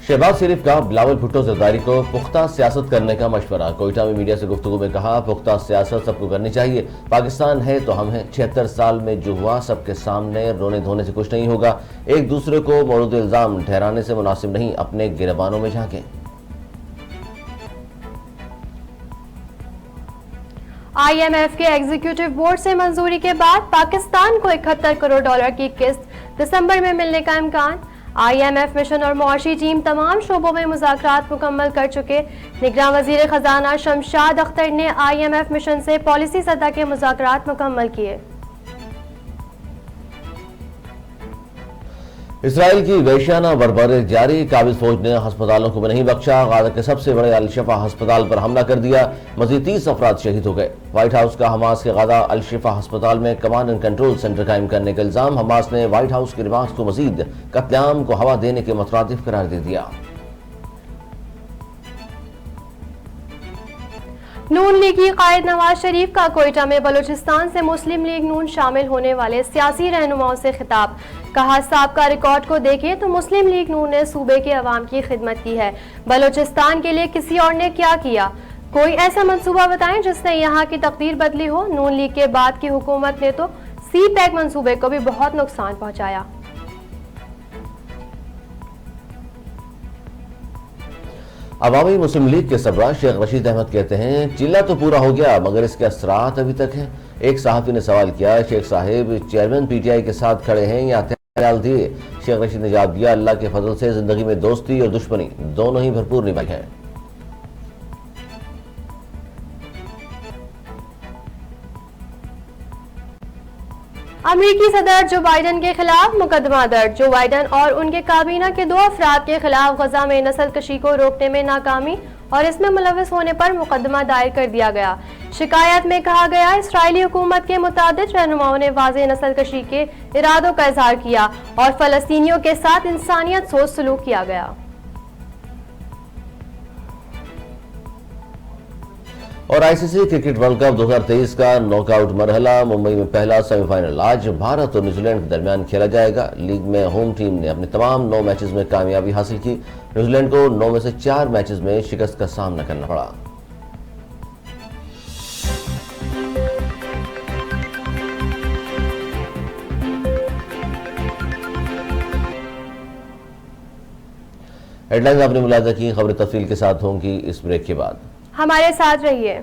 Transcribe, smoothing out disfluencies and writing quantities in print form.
शहबाज शरीफ का बिलावल भुट्टो जरदारी को पुख्ता सियासत करने का मशवरा। कोयटा में मीडिया से गुफ्तगू में कहा, पुख्ता सियासत सबको करनी चाहिए। पाकिस्तान है तो हम हैं। 76 साल में जो हुआ सबके सामने रोने धोने से कुछ नहीं होगा। एक दूसरे को मौजूद इल्जाम ठहराने से मुनासिब नहीं, अपने गिरबानों में झांकें। IMF के एग्जीक्यूटिव बोर्ड से मंजूरी के बाद पाकिस्तान को 71 करोड़ डॉलर की किस्त दिसंबर में मिलने का इम्कान। IMF मिशन और मुआशी टीम तमाम शोबों में मुज़ाकरात मुकम्मल कर चुके। निगरान वज़ीर खजाना शमशाद अख्तर ने IMF मिशन से पॉलिसी सतह के मुज़ाकरात मुकम्मल किए। इसराइल की वहशियाना बर्बरी जारी। काबिज फौज ने अस्पतालों को नहीं बख्शा। गाजा के सबसे बड़े अल-शिफा अस्पताल पर हमला कर दिया। मजीद 30 अफराद शहीद हो गए। व्हाइट हाउस का हमास के गाजा अल-शिफा अस्पताल में कमांड एंड कंट्रोल सेंटर कायम करने का इल्जाम। हमास ने व्हाइट हाउस के रिमार्क्स को मजीद कत्लेआम को हवा देने के मुतरादिफ करार दे दिया। नून लीगी कायद नवाज शरीफ का कोयटा में बलूचिस्तान से मुस्लिम लीग नून शामिल होने वाले सियासी रहनुमाओं से खिताब। कहा, साबका रिकॉर्ड को देखें तो मुस्लिम लीग नून ने सूबे के अवाम की खिदमत की है। बलूचिस्तान के लिए किसी और ने क्या किया? कोई ऐसा मंसूबा बताएं जिसने यहाँ की तकदीर बदली हो। नून लीग के बाद की हुकूमत ने तो CPEC मंसूबे को भी बहुत नुकसान पहुंचाया। अवामी मुस्लिम लीग के सरबराह शेख रशीद अहमद कहते हैं, चिल्ला तो पूरा हो गया मगर इसके असरात अभी तक हैं। एक सहाफी ने सवाल किया, शेख साहिब चेयरमैन PTI के साथ खड़े हैं या ख्याल दिए? शेख रशीद ने जवाब दिया, अल्लाह के फजल से जिंदगी में दोस्ती और दुश्मनी दोनों ही भरपूर निभाई है। अमेरिकी सदर जो बाइडन के खिलाफ मुकदमा दर्ज। जो बाइडन और उनके काबीना के 2 अफराद के खिलाफ गजा में नस्ल कशी को रोकने में नाकामी और इसमें मुलविस होने पर मुकदमा दायर कर दिया गया। शिकायत में कहा गया, इसराइली हुकूमत के मुताबिक रहनुमाओं ने वाज़ेह नस्ल कशी के इरादों का इजहार किया और फलस्तीनियों के साथ इंसानियत सोच सलूक किया गया। और ICC क्रिकेट वर्ल्ड कप 2023 का नॉकआउट मरहला। मुंबई में पहला सेमीफाइनल आज भारत और न्यूजीलैंड के दरमियान खेला जाएगा। लीग में होम टीम ने अपने तमाम 9 मैचेस में कामयाबी हासिल की। न्यूजीलैंड को 9 में से 4 मैचेस में शिकस्त का सामना करना पड़ा। हेडलाइंस आपने मुलाहिजा की। खबरें तफसील के साथ होंगी इस ब्रेक के बाद। हमारे साथ रहिए।